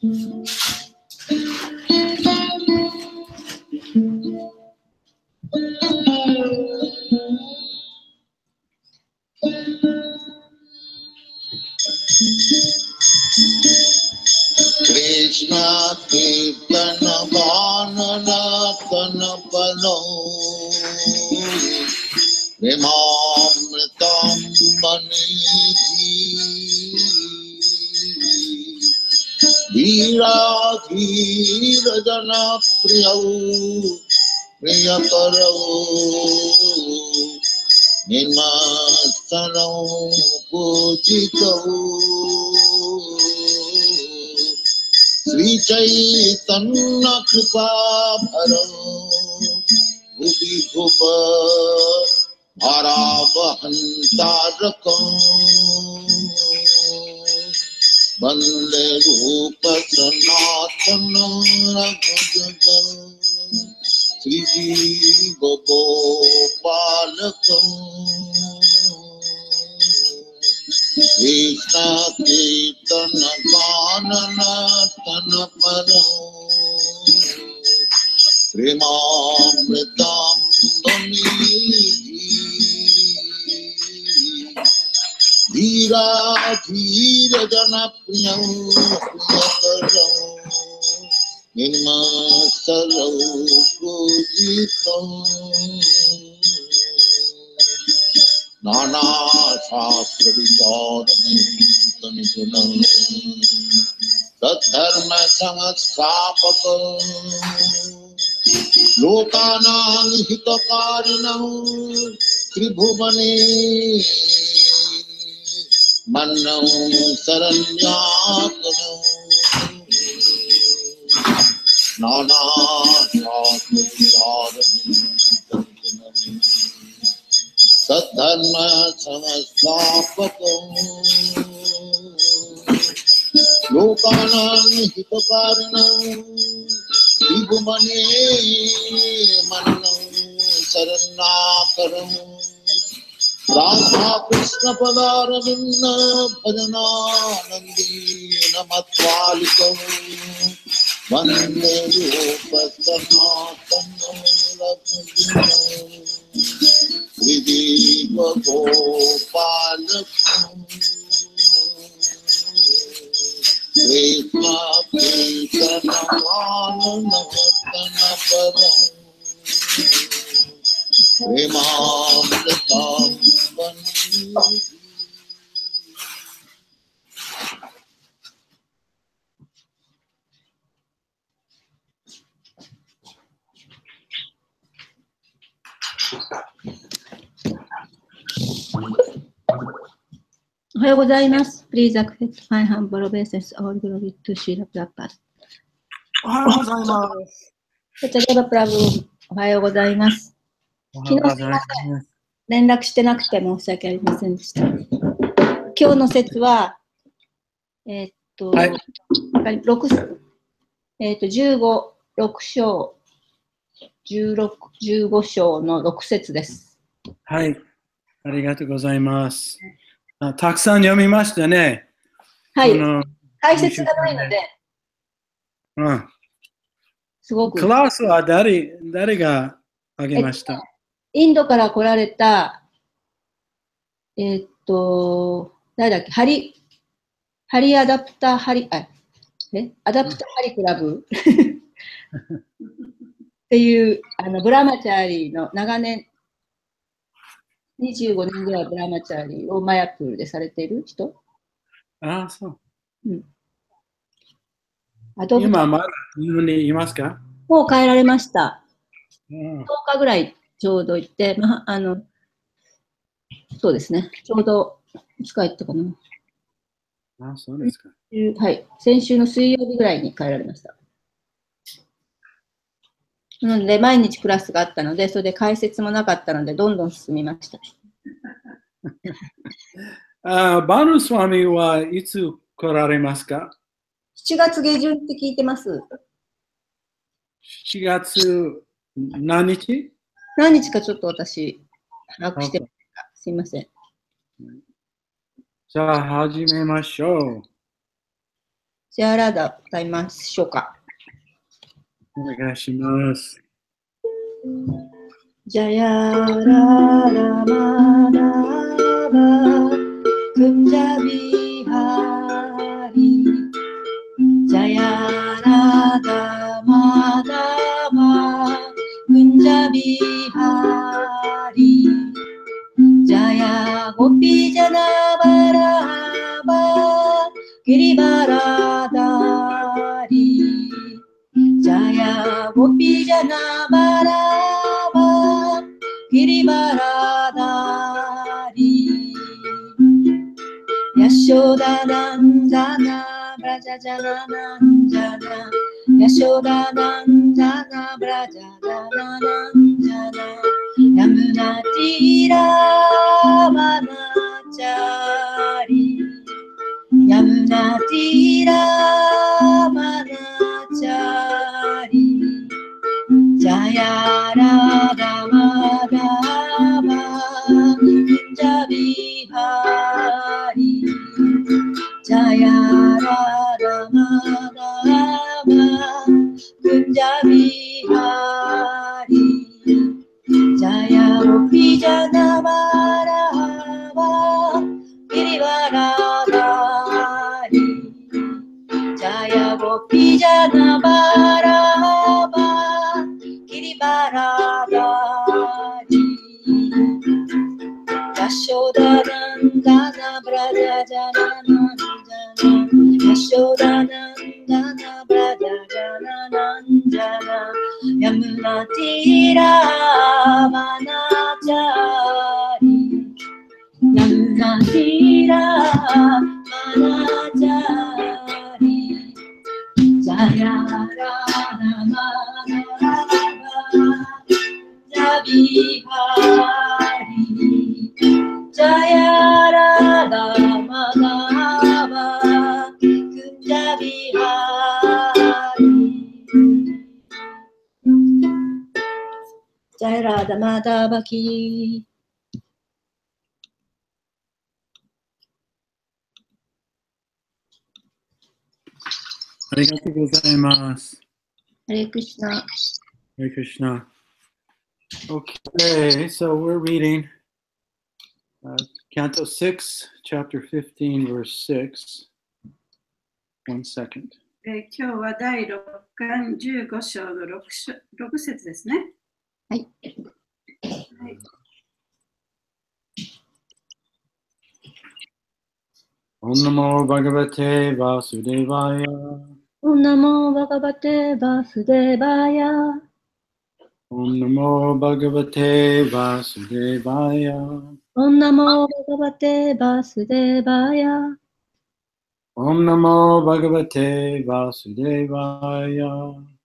Krishna Kirtana Vanana Kana Palo Vimamritam Manidhi Dhira Dhira Jana Priyau Priyakarau Nimasaram Pujitau Sri Chaitanya Kripa Bharam Bhupi Bhupa Bharavahantarakam Bande Rupa Sanatana Raghujagam Sri Jiva Gopalakam Krishna Kirtana Ganana Tana Param Premamritam Dhanidhi Dhira Dhira Jana Priyam Priyakaram Nirmasaram Pujitam Nana Shastra Vicharanam Sadharma Samastapakam Lokanam Hitakarinam Tribhuvane Mannam Saranyakaram Nana Shastra Vicharanam Sadharma Samastapakam Lokanam Hitakarinam Tribhuvane Mannam Saranyakaram Radha Krishna Padaravinda Bhajananandi Namatvalikam Vande Rupa Sanatana Raghujagam Srijiva Gopalakam Krishna Kirtana Vanana Tana Param Premamritam Dhanidhiおはようございます。Please accept my humble obeisance. All glory to Srila Prabhupada. おはようございます。Satyadeva Prabhu、おはようございます。昨日すみません。連絡してなくて申し訳ありませんでした。今日の説は、はい、15章、15章の6節です。はい、ありがとうございます。たくさん読みましたね。はい、解説がないので、すごく。クラスは誰があげました？インドから来られた、誰だっけ、ハリアダプターハリ、アダプターハリクラブっていう、ブラマチャーリーの長年、25年ぐらいブラマチャーリーをマヤプールでされている人。ああ、そう。うん、今まだ日本にいますか？もう帰られました。10日ぐらいちょうど行って、そうですね、ちょうどいつ帰ったかな。あ、そうですか。はい、先週の水曜日ぐらいに帰られました。なので、毎日クラスがあったので、それで解説もなかったので、どんどん進みました。バヌスワミはいつ来られますか？7月下旬って聞いてます。7月何日？何日かちょっと私、把握してますか。すいません。じゃあ始めましょう。ジャラダ歌いましょうか。お願いします。ジャヤララマダバクンジャビハリジャヤラダマダバクンジャビハリジャヤゴピジャナバラバギリバラダリジャヤゴピジャナバラバギリバラダリヤショダナンザナブラジャジャナナンジャナヤショダナンザナブラジャジャナナンジャナヤムナティラマナチャリヤムナティラマナチャリジャヤラダマダバジャビハリジャヤラダマダバジャビハリジャヤロピジャナバラバギリバラダリジャヤゴピジャナバラバギリバラダリヤショダナンダナブラジャジャナナンジャナヤショダナンダナブラジャジャナナンジャナヤムナティラマナチャリヤムナティラマナチャリジャヤラナマナバジャビハリジャヤラナマナバジャビハリジャヤラダマダバキありがとうございます。ハレクシナ。Hare Krishna. Okay, so we're reading Canto 6, chapter 15, verse 6. 1 second. 今日は第6巻15章の 6節ですね。はい。はい。Om Namo Bhagavate Vasudevaya. Om Namo Bhagavate Vasudevaya. Om Namo Bhagavate Vasudevaya. Om Namo Bhagavate Vasudevaya. Om Namo Bhagavate Vasudevaya.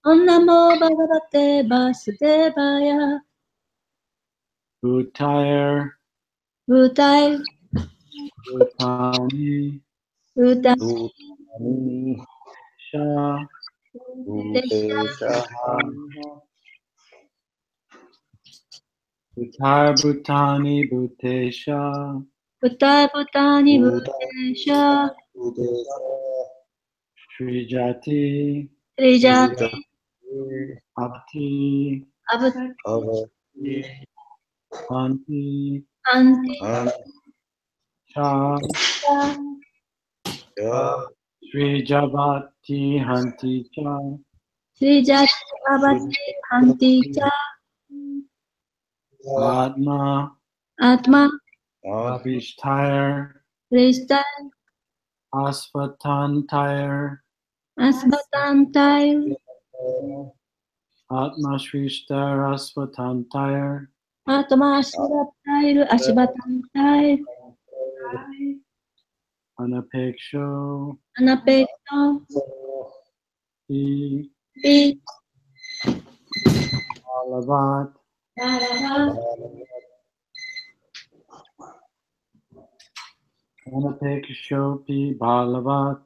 Om Namo Bhagavate Vasudevaya. Bhutair. Bhutai. Bhutani. Bhutai. Sha. Bhutar Bhutani Bhutesha. Bhutai Bhutani Bhutesha. Srijati. Trijati. Abti. Abhuti. Anti. Anti. Cha. Srijavati Hanti Cha. Trijati Abhati Hanti Cha. Atma. Atma. Abhishtair. Kristai. Asvatantair. Asvatantai. Atma Shrishtar Asvatantair. Atma Ashvatantai. Ashvatantai. Anapeksho. Anapekto. Pi. Pi. Alavat. Anapeksho Pi Balavat.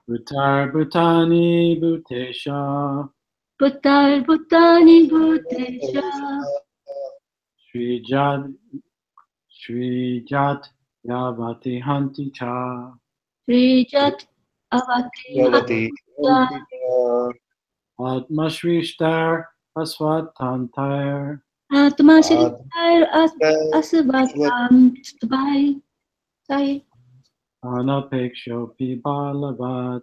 Bhutar Bhutani Bhutesha. Bhutar Bhutani Bhutesha. Srijat Yavati Hanti Cha Srijat Avati Yavati Hanta Hantika Atma Shrishtar Asvatantair Atma Atma Shritair Asvatam Tvai Sai Anapeksho Pibalavat.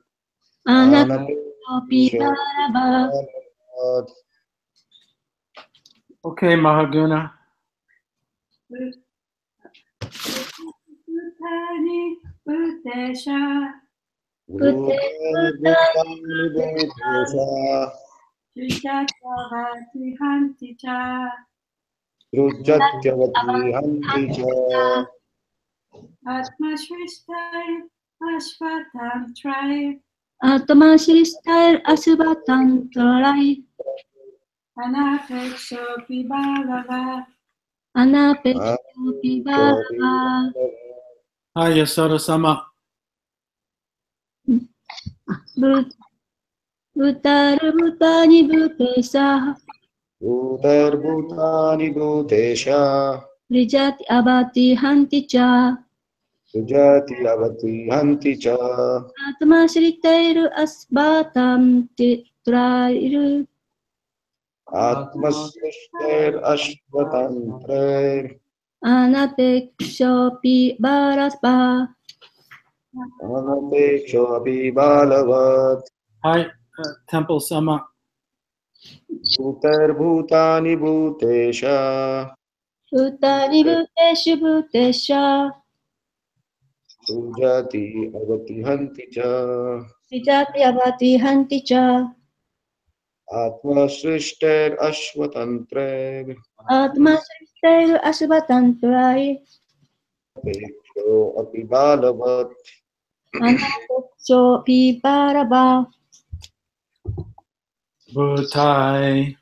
Anapi Bharava. Okay, Mahaguna. Bhutani Bhutesha Srijatavati Hanti Cha Rujatyavati Hanti Cha Atma Shrishtai Ashvatam Trai Atma Shrishtair Asvatantarai Anapeksho Pibalava Anapekshopi Bharava. Hi, Yasoda Sama. Bhutani Bhutesa Bhutarbhutani Bhutesha Srijati Avati Hanti Cha Sujati Avati Hanti Cha Atma Shritair Asvatam Titrair Atmasrishter Ashvatantrair Anapekshopi Bharava. Anapeksho Abhibalavat Hi, Temple Sama. Bhutarbhutani Bhutesha Bhutani Bhuteshu Bhutesha Sujati Avati Hanti Cha Srijati Avati Hanti Cha Atmasrishter Ashvatantrair Atma Shritair Asvatantarai Peksho Abhibalavat Anapekshopi Bharava. Bhutai.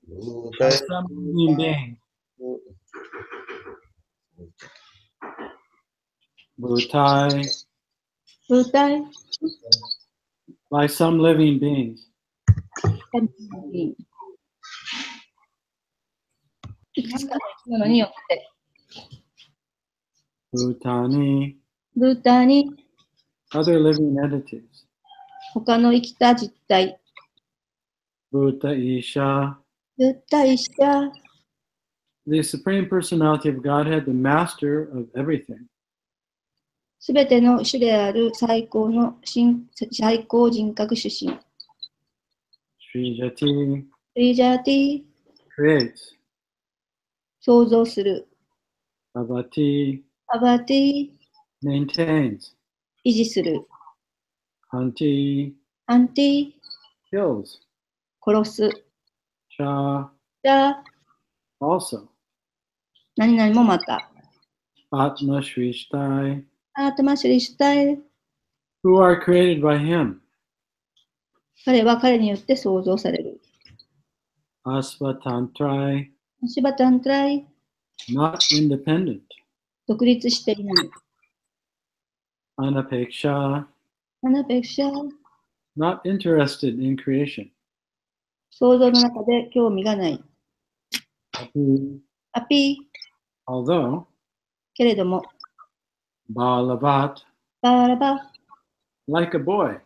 By Bhutar some living being. Bhutai. Bhutai. By some living beings. Bhutani. Bhutani. Other living entities. 他の生きた実体。Bhuta Isha. ブッダイシャ。The Supreme Personality of Godhead, the Master of everything. すべての主である最高人格主神。Srijati. スリジャーティ Creates. 創造する。Avati. アバティ Maintains. 維持する。Hanti. アンティ Kills. 殺す。 Cha. じゃあ Also. 何々もまた。 Atma Shrishtai. アートマシュリシュタイル。 Who are created by him. 彼は彼によって創造される。 Asvatantrai. シバタントライ。 Not independent. 独立していない。 Anapeksha. アナペクシャー。 Not interested in creation. 創造の中で興味がない。 Api. アピー。 Although. けれども。 Balavat. バーラバ。 Like a boy.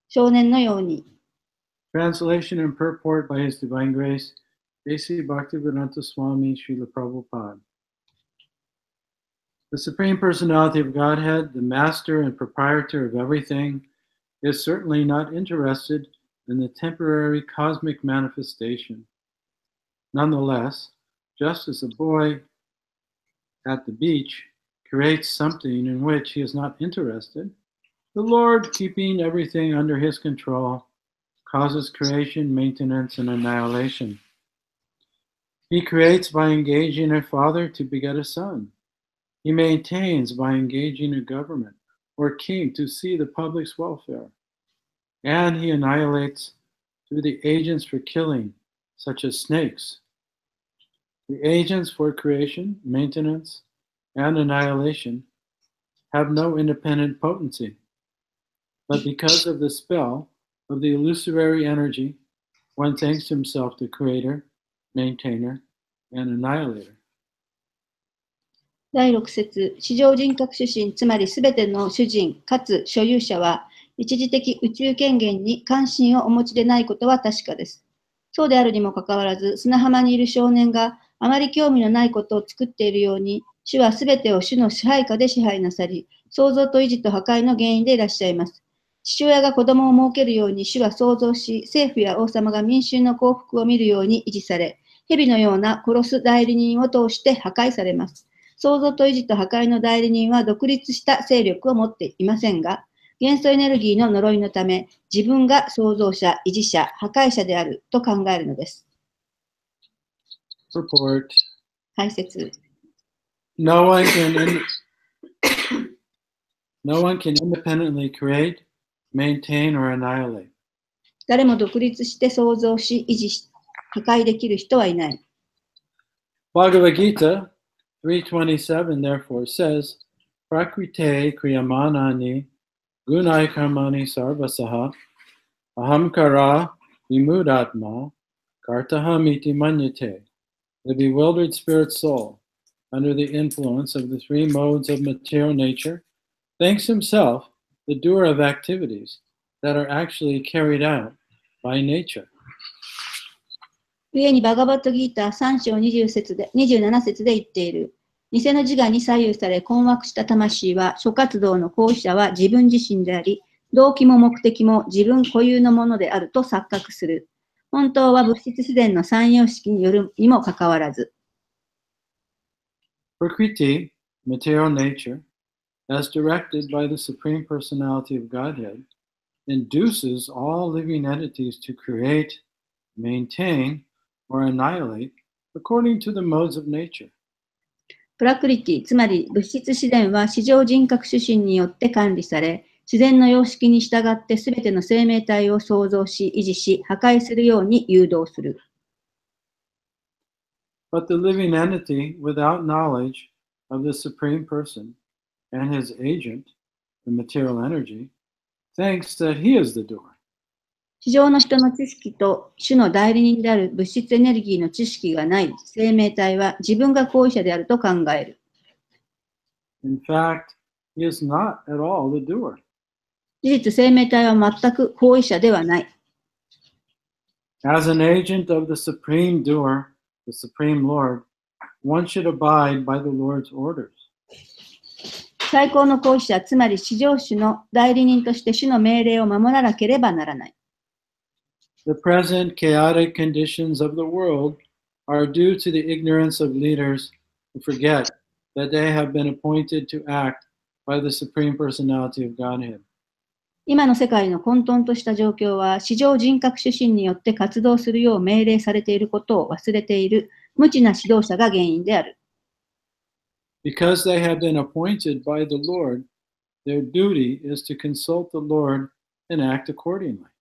少年のように。 Translation and purport by His Divine Grace, A.C. Bhaktivedanta Swami Srila Prabhupada. The Supreme Personality of Godhead, the Master and Proprietor of everything, is certainly not interested in the temporary cosmic manifestation. Nonetheless, just as a boy at the beach creates something in which he is not interested, the Lord, keeping everything under his control, causes creation, maintenance, and annihilation. He creates by engaging a father to beget a son. He maintains by engaging a government or king to see the public's welfare. And he annihilates through the agents for killing, such as snakes. The agents for creation, maintenance, and annihilation have no independent potency. But because of the spell of the illusory energy, one thinks himself the creator, maintainer, and annihilator. 第6節、市場人格主神、つまりすべての主人かつ所有者は、一時的宇宙権限に関心をお持ちでないことは確かです。そうであるにもかかわらず、砂浜にいる少年があまり興味のないことを作っているように、主はすべてを主の支配下で支配なさり、創造と維持と破壊の原因でいらっしゃいます。父親が子供を設けるように主は創造し、政府や王様が民衆の幸福を見るように維持され、蛇のような殺す代理人を通して破壊されます。創造と維持と破壊の代理人は独立した勢力を持っていませんが、元素エネルギーの呪いのため、自分が創造者、維持者、破壊者であると考えるのです。Purport. 解説。No one can independently create, maintain, or annihilate. 誰も独立して創造し、維持し、破壊できる人はいない。Bhagavad Gita 3:27 therefore says, Prakrite kriyamanani gunai karmani sarvasaha ahamkara vimudatma kartaham iti manyate. The bewildered spirit soul, under the influence of the three modes of material nature, thinks himself the doer of activities that are actually carried out by nature. 上にバガバットギーター3章27節で言っている。偽の自我に左右され困惑した魂は、諸活動の行為者は自分自身であり、動機も目的も自分固有のものであると錯覚する。本当は物質自然の三様式によるにもかかわらず。Prakriti, material nature, as directed by the Supreme Personality of Godhead, induces all living entities to create, maintain, or annihilate according to the modes of nature. プラクリティ、つまり物質自然は至上人格主神によって管理され、自然の様式に従ってすべての生命体を創造し、維持し、破壊するように誘導する。But the living entity, without knowledge of the Supreme Person and his agent, the material energy, thinks that he is the doer. 地上の人の知識と主の代理人である物質エネルギーの知識がない生命体は自分が行為者であると考える。In fact, he is not at all the doer. 事実、生命体は全く行為者ではない。As an agent of the Supreme Doer, the Supreme Lord, one should abide by the Lord's orders. 最高の行為者、つまり至上主の代理人として主の命令を守らなければならない。The present chaotic conditions of the world are due to the ignorance of leaders who forget that they have been appointed to act by the Supreme Personality of Godhead. 今の世界の混沌とした状況は、至上人格主神によって活動するよう命令されていることを忘れている無知な指導者が原因である。Because they have been appointed by the Lord, their duty is to consult the Lord and act accordingly.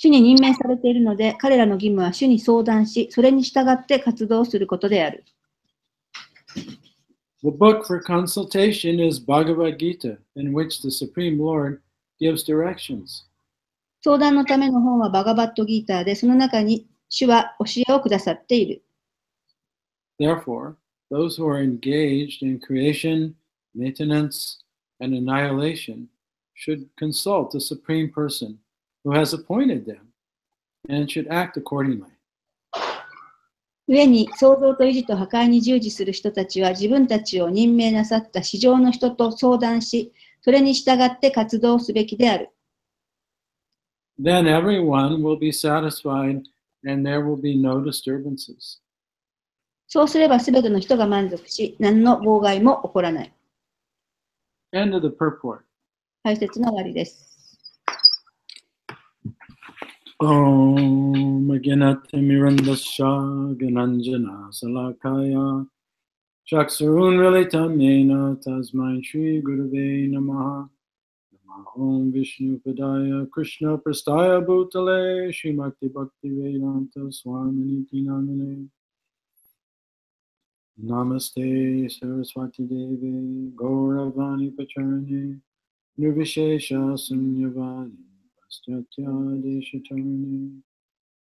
主に任命されているので、彼らの義務は主に相談し、それに従って活動することである。The book for consultation is Bhagavad Gita, in which the Supreme Lord gives directions. 相談のための本はバガバットギーターで、その中に主は教えをくださっている。Therefore, those who are engaged in creation, maintenance, and annihilation should consult the Supreme Person who has appointed them and should act accordingly. 故に創造と維持と破壊に従事する人たちは自分たちを任命なさった至上の人と相談し、それに従って活動すべきである。Then everyone will be satisfied and there will be no disturbances. そうすればすべての人が満足し、何の妨害も起こらない。End of the purport. 解説の終わりです。Om Agnanatirmirandasya Gananjana Salakaya Chaksurun Militamena Tasmai Shri Gurave Namaha Om Vishnu Padaya Krishna Prastaya Bhutale Srimakti Bhakti Vedanta Swami Namine Namaste Saraswati Devi Gauravani Pacharne Nirvishesha Sunyavadi Paschatya Deshatarne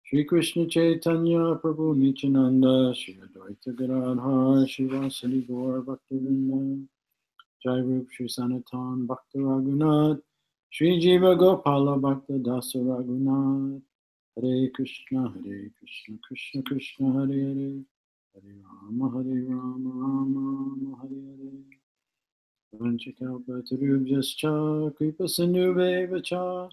Shri Krishna Chaitanya Prabhu Nityananda Shri Advaita Gadadhar Shivasari Gaur Bhaktivinoda Jai Rup Shri Sanatan Bhakta Raghunath Shri Jiva Gopala Bhakta Dasa Raghunath Hare Krishna Krishna Krishna Hare Hare Hare Rama Rama Rama Hare Hare Vanchakalpatarubhyascha Kripa Sindhuvevacha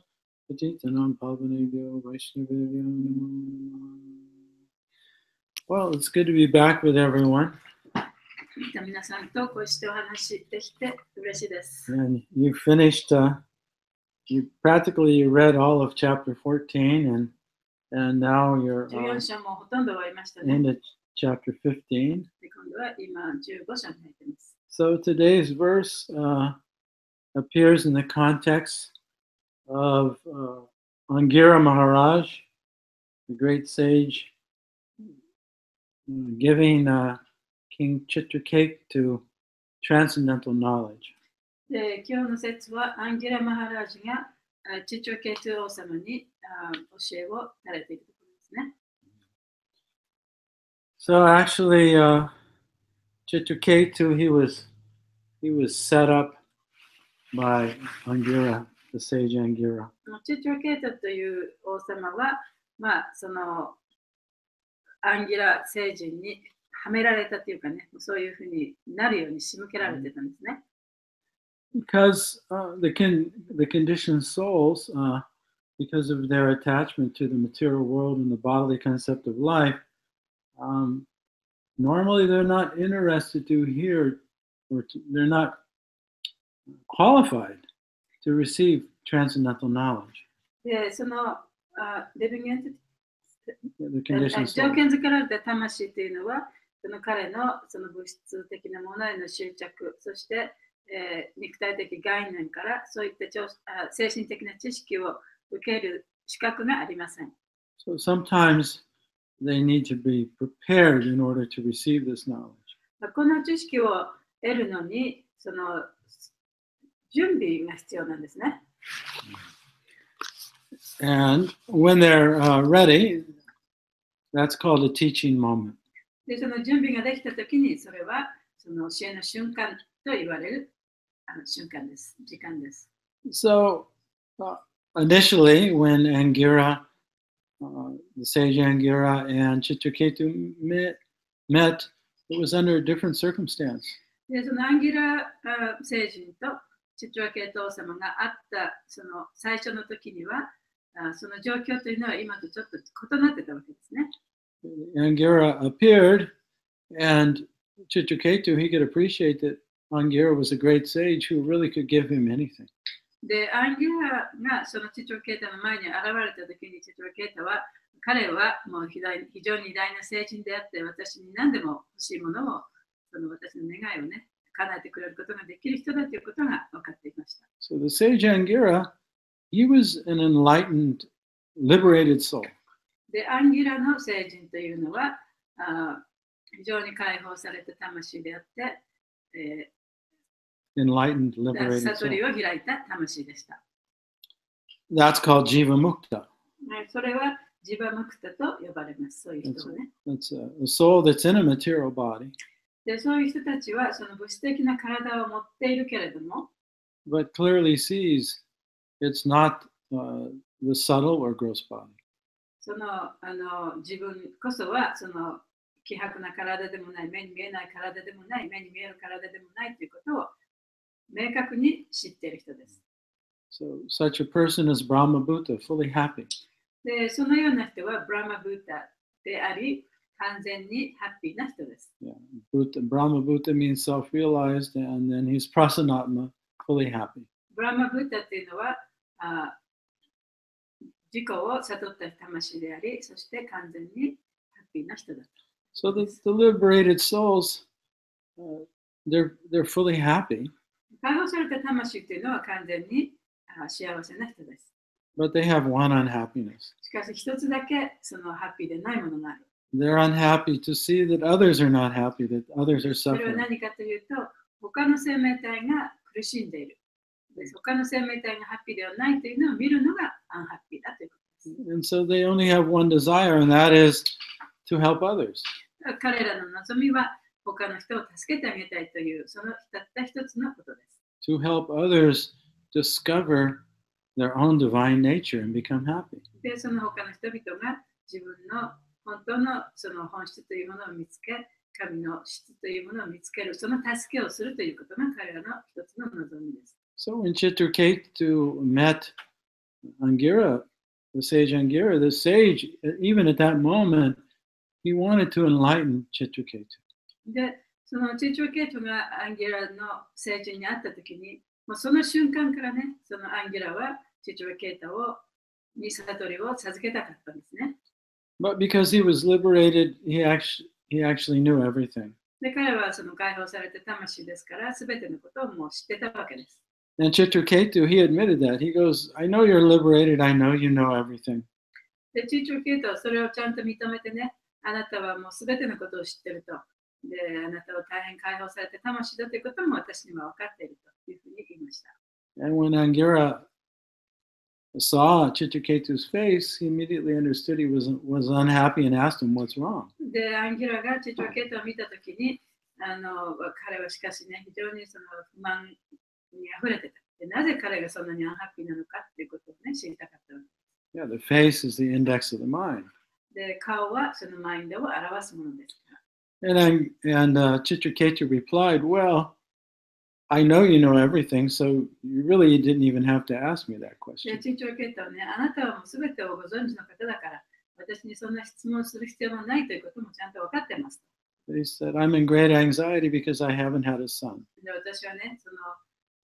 Patitanam Pavanebhyo Vaishnavebhyo Namo Namaha. Well, it's good to be back with everyone. 皆さんとこうしてお話できて嬉しいです。 And you finished, you practically read all of chapter 14, and now you're 14章もほとんど終わりましたね。 into chapter 15. で今度は今15章に入っています。 So today's verse appears in the context of Angira Maharaj, the great sage, giving King Chitraketu to transcendental knowledge. で今日の説はアンギラ・マハラージがチチョケトゥ王様に教えをされているところですね。 So actually, Chitraketu, he was set up by Angira, the sage Angira. チチョケトという王様は、まあ、そのアンギラ聖人にはめられたというかね、そういうふうになるように仕向けられてたんですね。 Because the conditioned souls, because of their attachment to the material world and the bodily concept of life, normally they're not interested to hear, or they're not qualified to receive transcendental knowledge. で、そのリビングエンティ The conditioned 条 soul. 件づけられた魂というのは、その彼のその物質的なものへの執着、そして、肉体的概念からそういった精神的な知識を受ける資格がありません。 So sometimes they need to be prepared in order to receive this knowledge. この知識を得るのに、その準備が必要なんですね。 And when they're ready, that's called a teaching moment. で、その準備ができたときに、それはその教えの瞬間と言われる瞬間です。時間です。 So initially, when Angira, the sage Angira and Chitraketu met, it was under a different circumstance. で、そのアンギラ聖人とチトラケト王様が会ったその最初の時には、その状況というのは今とちょっと異なってたわけですね。 Angira appeared, and Chitraketu, he could appreciate that Angira was a great sage who really could give him anything. で、アンギラがそのチトラケータの前に現れた時にチトラケータは彼はもう非常に偉大な聖人であって私に何でも欲しいものをその私の願いをね叶えてくれることができる人だということが分かっていました。 So the sage Angira, he was an enlightened, liberated soul. で、アンギラの聖人というのは非常に解放された魂であって、Enlightened, liberated 悟 soul. りを開いた魂でした。 That's called Jiva Mukta. それはジバムクタと呼ばれます。そういう人はね。 That's a soul that's in a material body, で、そういう人たちはその物質的な体を持っているけれども、 but clearly sees it's not the subtle or gross body. その自分こそはその希薄な体でもない、目に見えない体でもない、目に見える体でもないということを明確に知っている人です。 So such a person is Brahma Bhuta, fully happy. で、そのような人はブラマブータであり、完全にハッピーな人です。 Yeah. Brahma Bhuta means self-realized, and then he's Prasanatma, fully happy. ブラマブータというのは自己を悟った魂であり、そして完全にハッピーな人だ。 So the liberated souls, they're fully happy, 解放された魂というのは完全に幸せな人です。 but they have one unhappiness. しかし一つだけそのハッピーでないものがある。 They're unhappy to see that others are not happy, that others are それは suffering. 何かというと、他の生命体が苦しんでいる。で他の生命体がハッピーではないというのを見るのがアンハッピーだということです。す。 And so they only have one desire, and that is to help others. 彼らの望みは他の人を助けてあげたいというそのたった一つのことです。 To help others discover their own divine nature and become happy. で、その他の人々が自分の本当のその本質というものを見つけ、神の質というものを見つける、その助けをするということが彼らの一つの望みです。 So when Chitraketu met Angira, the sage Angira, the sage, even at that moment, he wanted to enlighten Chitraketu. で、そのチーチョケイトがアンギラの聖人に会ったときに、もうその瞬間からね、そのアンギラはチーチョケイトに悟りを授けたかったんですね。 But because he was liberated, he actually knew everything. で、彼はその解放された魂ですから、すべてのことをもう知ってたわけです。 And Chitraketu, he admitted that. He goes, I know you're liberated. I know you know everything. で、チーチョケイトはそれをちゃんと認めてね、あなたはもうすべてのことを知ってると。で、あなたは大変解放された魂だということも私には分かっているというふうに言いました。 And when Angira saw Chitraketu's face, he immediately understood he was unhappy and asked him what's wrong. で、アンギラがチーチョケイトを見たときに、彼はしかしね、非常にその不満に溢れてた。で、なぜ彼がそんなにアンハッピーなのかっていうことをね、知りたかったわけです。 Yeah, the face is the index of the mind. で、顔はそのマインドを表すものです。 And Chitraketu replied, well, I know you know everything, so you really didn't even have to ask me that で、 question. チーチョケイトはね、あなたはもうすべてをご存知の方だから、私にそんな質問する必要もないということもちゃんと分かってます。 But he said, I'm in great anxiety because I haven't had a son. で、私はね、その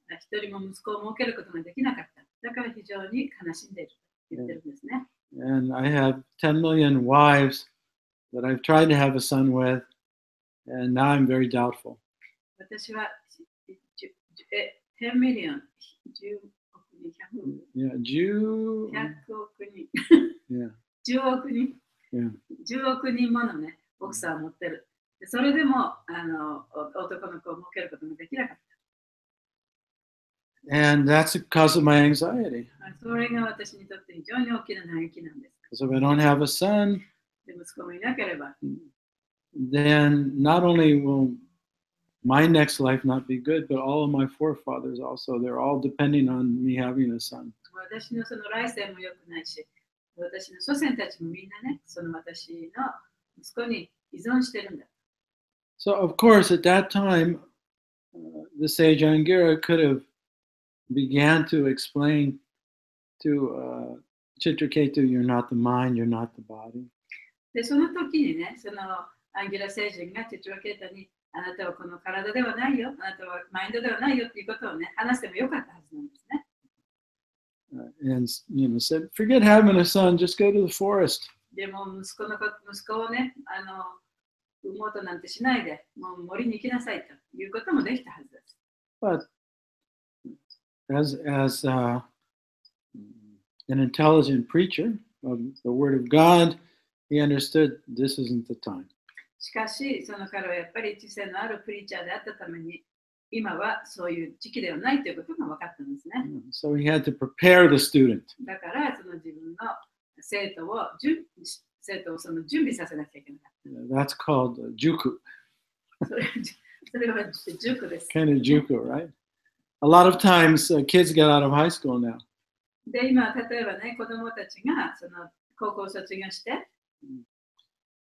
一人も息子を設けることができなかった。だから非常に悲しんでいると言ってるんですね。 And I have 10 million wives that I've tried to have a son with, and now I'm very doubtful. 私は10ミリオン、10億人、Yeah, 100億人、 yeah, 10億人、 yeah. 10億人ものね、奥さんを持ってる。でそれでも男の子を設けることができなかっ And that's because of my anxiety. た。それが私にとって非常に大きな嘆きなんです。 Because if I don't have a son, で息子もいなければ、 then not only will my next life not be good, but all of my forefathers also, they're all depending on me having a son. 私のその来世も良くないし、私の祖先たちもみんなね、その私の息子に依存してるんだ。 So, of course, at that time, the sage Angira could have began to explain to Chitraketu, you're not the mind, you're not the body. で、その時にね、そのアンギラ星人がチチュアケータに、あなたはこの体ではないよ、あなたはマインドではないよっていうことをね、話してもよかったはずなんですね。And said, forget having a son, just go to the forest. でも息子をね、産もうとなんてしないで、もう森に行きなさいということもできたはずです。But as an intelligent preacher of the Word of God, he understood this isn't the time. しかし、その彼はやっぱり知性のあるプリーチャーであったために、今はそういう時期ではないということが分かったんですね。So he had to prepare the student. だから、その自分の生徒をその準備させなきゃいけなかっ That's called juku. た。それは塾です。 Kind of juku, right? A lot of times kids get out of high school now. で、今、例えばね、子供たちがその高校を卒業して、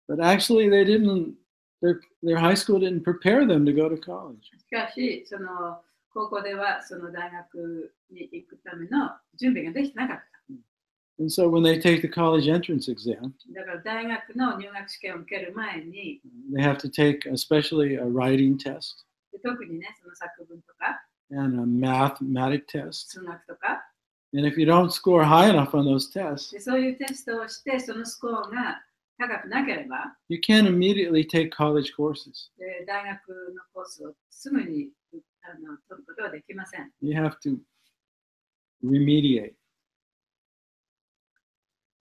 But actually, they didn't. Their high school didn't prepare them to go to college. しかし、その高校ではその大学に行くための準備ができてなかった。 And so when they take the college entrance exam, だから大学の入学試験を受ける前に、 they have to take especially a writing test で特にね、その作文とか and a mathematic test. 数学とか、 And if you don't score high enough on those tests, でそういうテストをして、そのスコアが高くなければ、 you can't immediately take college courses. で大学のコースをすぐに取ることはできません。 You have to remediate.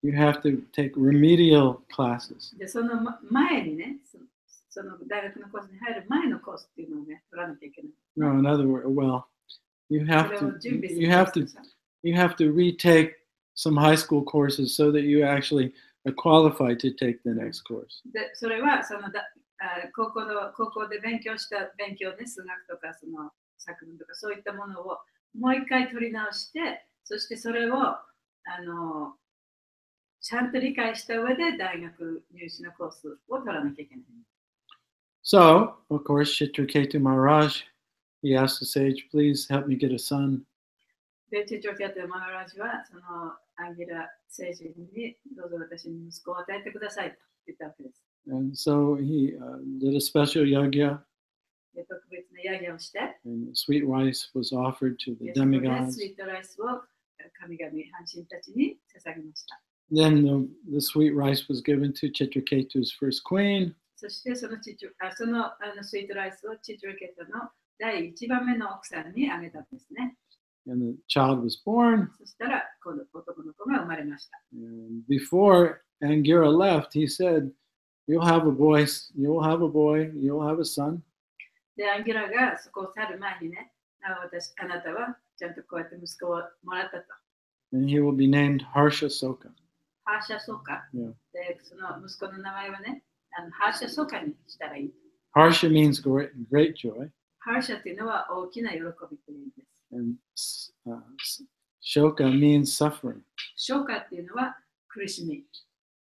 You have to take remedial classes. で、その前にね、その大学のコースに入る前のコースっていうのをね、取らなきゃいけない。 No, in other words, well, you そ have れを to 準備する you have to コースでしょ。 you have to retake some high school courses so that you actually are qualified to take the next course. で、それは高校で勉強した勉強ね、数学とかその作文とかそういったものをもう一回取り直して、そしてそれをちゃんと理解した上で大学入試のコースを取らなきゃいけない。So, of course, Chitraketu Maharaj, he asked the sage, please help me get a son. で、チチョケトマハラジはそのアンギラ聖人にどうぞ私に息子を与えてくださいと言ったわけです。And so he did a special yagya, で、特別なヤギをして、and sweet rice was offered to the でそこで demigods. スイートライスを神々、半神たちに捧げました。Then the sweet rice was given to Chitraketu's first queen. そしてそのスイートライスをチチョケトの第一番目の奥さんにあげたんですね。And the child was born. そしたら、この男の子が生まれました。And before Angira left, he said, you'll have a boy, you'll have a boy, you'll have a son. で、アンギラがそこを去る前にね、あなたはちゃんとこうやって息子をもらったと。And he will be named Harsha Soka. ハーシャソカ。Yeah. で、その息子の名前はね、ハーシャソカにしたらいい。Harsha means great joy. ハーシャっていうのは大きな喜びという意味です。And Shoka means suffering. ショーカっていうのは苦しみ。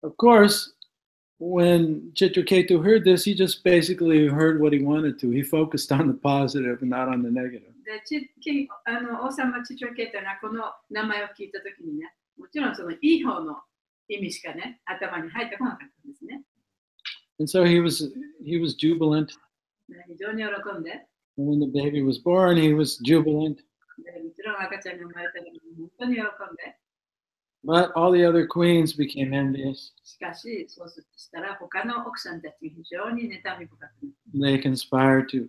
Of course, when Chitraketu heard this, he just basically heard what he wanted to. He focused on the positive and not on the negative. で、王様チチョケトがこの名前を聞いたときにね、もちろんそのいい方の意味しかね、頭に入ってこなかったんですね。And so he was jubilant. 非常に喜んで、And when the baby was born, he was jubilant. でもちろん赤ちゃんが生まれたのに本当に喜んで、But all the other queens became envious. しかし、そうしたら他の奥さんたちが非常に妬み深くなって、They conspired to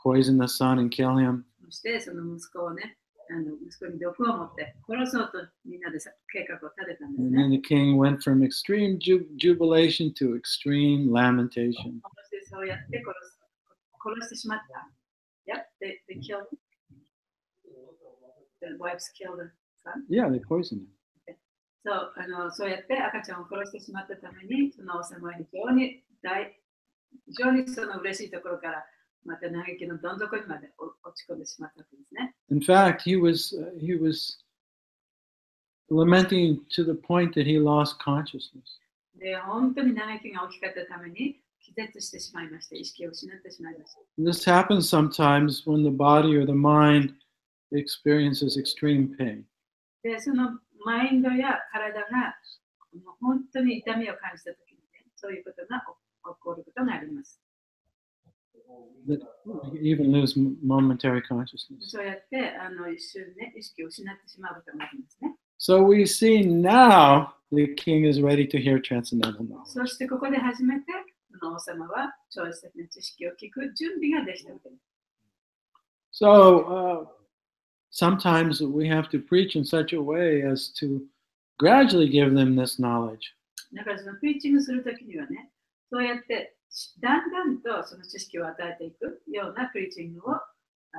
poison the son and kill him. そしてその息子をね、息子に毒を持って殺そうとみんなで計画を立てたんです And then ね。 the king went from extreme jubilation to extreme lamentation. そしてそうやって殺してしまった。Yep, they killed him. The wives killed the son. Yeah, they poisoned him. そうやって赤ちゃんを殺してしまったために、その王様は非常にその嬉しいところからまた嘆きのどん底にまで落ち込んでしまったわけですね。In fact, he was lamenting to the point that he lost consciousness. で、本当に嘆きが大きかったために気絶してしまいました。意識を失ってしまいました。This happens sometimes when the body or the mind experiences extreme pain. で、そのマインドや体が本当に痛みを感じたときに、ね、そういうことが起こることがあります。That even lose momentary consciousness. そうやって一瞬ね、意識を失ってしまうことがありますね。So we see now the king is ready to hear transcendental knowledge. そしてここで初めて、王様は超越的な知識を聞く準備ができたわけです。So sometimes we have to preach in such a way as to gradually give them this knowledge. だからそのプリーチングするときにはね、そうやってだんだんとその知識を与えていくようなプリーチングを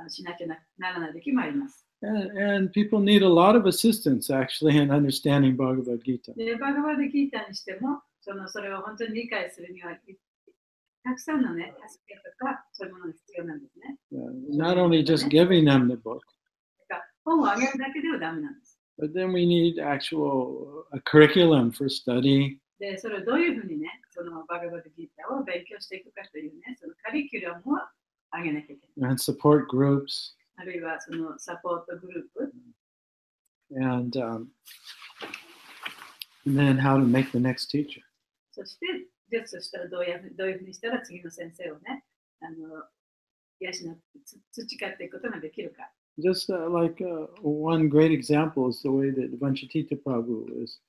しなきゃならない時もあります。And people need a lot of assistance actually in understanding Bhagavad Gita. で、バガバデギータにしても、それを本当に理解するには、たくさんのね、助けとか、そういうものが必要なんですね。Not only just giving them the book, 本をあげるだけではダメなんです。but then we need actual a curriculum for study. で、それをどういうふうにね、そのバガバデギータを勉強していくかというね、そのカリキュラムをあげなきゃいけない。And support groups. あるいはそのサポートグループ。And then how to make the next teacher. そして、そしたらどういうふうにしたら次の先生をね、養って培っていくことができるか。Just like one great example is the way that Vanchitita Prabhu is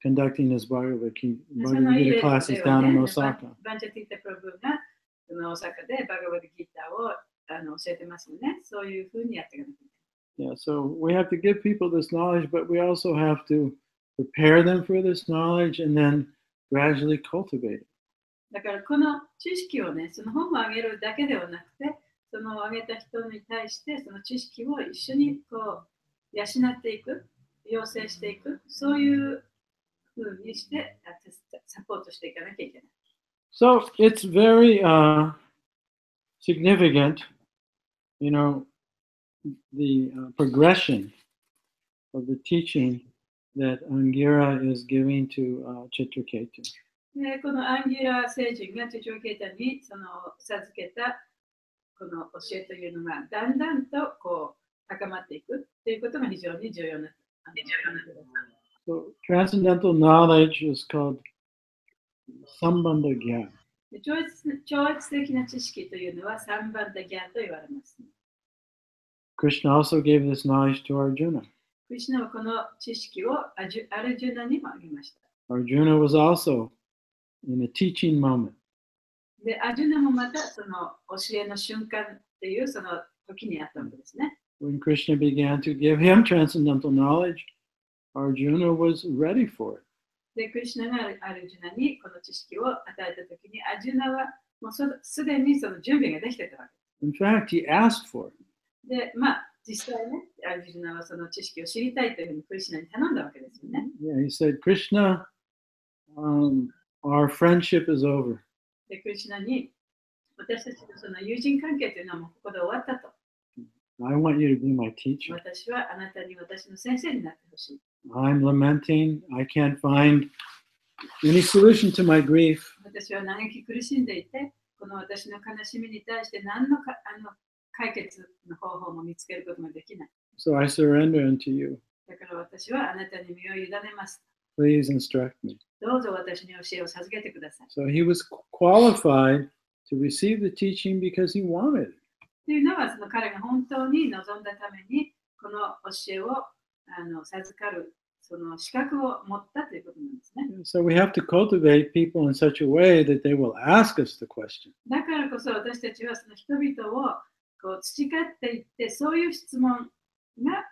conducting his Bhagavad Gita classes down in Osaka. バンチャティタ・プラブが大阪でバガバディギターを教えてますよね。そういうふうにやっていかなきゃいけない。Yeah, so we have to give people this knowledge, but we also have to prepare them for this knowledge and then gradually cultivate it. だからこの知識をね、その本をあげるだけではなくて、そのあげた人に対してその知識を一緒にこう養っていく、養成していく、そういうふうにしてサポートしていかなきゃいけない。So it's very significant, you know, the progression of the teaching that Angira is giving to Chitraketu. でこのアンギュラー星人がチチョケータに授けたこの教えというのがだんだんとこう高まっていくということが非常に重要な。So transcendental knowledge is called Sambandha Gyan. 超越的な知識というのはサンバンダギャンと言われます。Krishna also gave this knowledge to Arjuna. クリシュナはこの知識をアルジュナにもあげました。Arjuna was also in a teaching moment. で、アルジュナもまたその教えの瞬間というその時にあったわけですね。When Krishna began to give him transcendental knowledge, Arjuna was ready for it. で、クリシュナがアルジュナにこの知識を与えたときに、アルジュナはもうすでにその準備ができてたわけです。In fact, he asked for it. で、まあ、実際ね、アルジュナはその知識を知りたいというふうにクリシュナに頼んだわけですよね。Yeah, he said, Krishna, our friendship is over. で、クリシュナに私たちのその友人関係というのはもうここで終わったと。I want you to be my teacher. 私はあなたに私の先生になってほしい。I'm lamenting. I can't find any solution to my grief. 私は嘆き苦しんでいて、この私の悲しみに対して何の解決の方法も見つけることができない。So I surrender unto you. だから私はあなたに身を委ねます。Please instruct me. どうぞ私に教えを授けてください。So he was qualified to receive the teaching because he wanted it. というのは、その彼が本当に望んだために、この教えを授かるその資格を持ったということなんですね。So we have to cultivate people in such a way that they will ask us the question. だからこそ私たちはその人々をこう培っていって、そういう質問が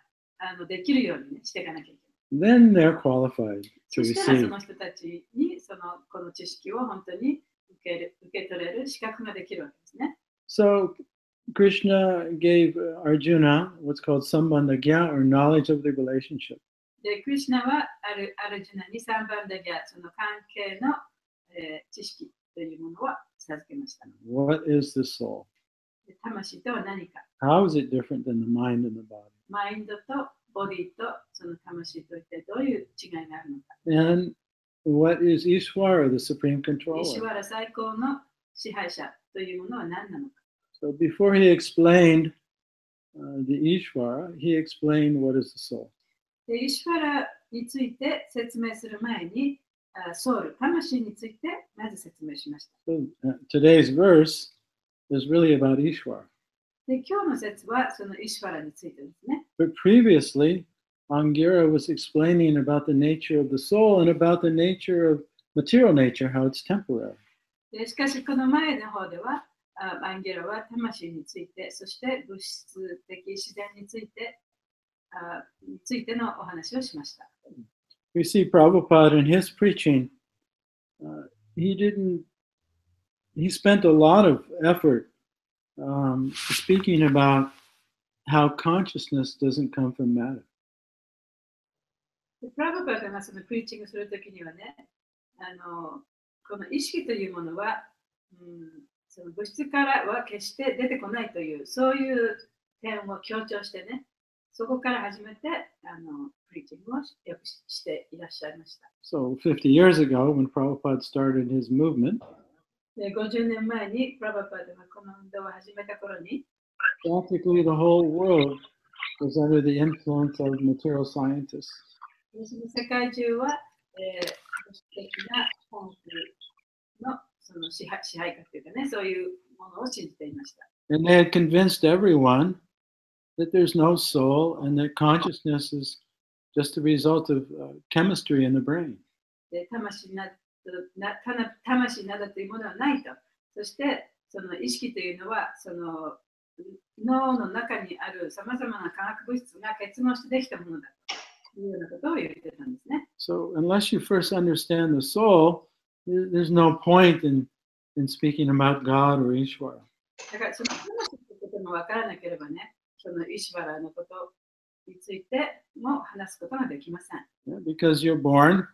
できるように、ね、していかなきゃいけない。Then they're qualified to そしたら receive. その人たちにこの知識を本当に受け取れる資格ができるわけですね。So Krishna gave Arjuna what's called Sambandha Gyan, or knowledge of the relationship. で、クリシュナはアルジュナにサンバンダギャ、その関係の、知識というものを授けました。What is the soul? 魂とは何か。How is it different than the mind and the body? マインドとボディとその魂と一体どういう違いがあるのか。And what is Ishvara, the supreme イシ controller? ワラ最高の支配者というものは何なのか。So before he explained the Ishvara, he explained what is the soul. でイシワラについて説明する前に、ソウル、魂についてまず説明しました。So, today's verse is really about Ishvara. で今日の説はそのイシワラについてですね。But previously, Angira was explaining about the nature of the soul and about the nature of material nature, how it's temporary. でしかしこの前の方では、アンゲラは魂について、そして物質的自然についてのお話をしました。We see Prabhupada in his preaching, he spent a lot of effort speaking about how consciousness doesn't come from matter. プラブパーがそのプリーチングするときにはね、この意識というものは、その物質からは決して出てこないという、そういう点を強調してね、そこから始めてプリーチングをよくしていらっしゃいました。So 50 years ago, when Prabhupada started his movement, で50年前にプラブパーがこの運動を始めた頃に、practically the whole world was under the influence of material scientists. 世界中は、物質的な本質のその支配下というかね、そういうものを信じていました。And they had convinced everyone that there's no soul and that consciousness is just a result of chemistry in the brain. で魂などというものはないと。そして、その意識というのは、その脳の中にあるさまざまな化学物質が結合してできたものだというようなことを言ってたんですね。So unless you first understand the soul, there's no point in speaking about God or Ishvara. だからその魂ということも分からなければね、そのイシュバラのことについても話すことができません。Yeah, because you're born,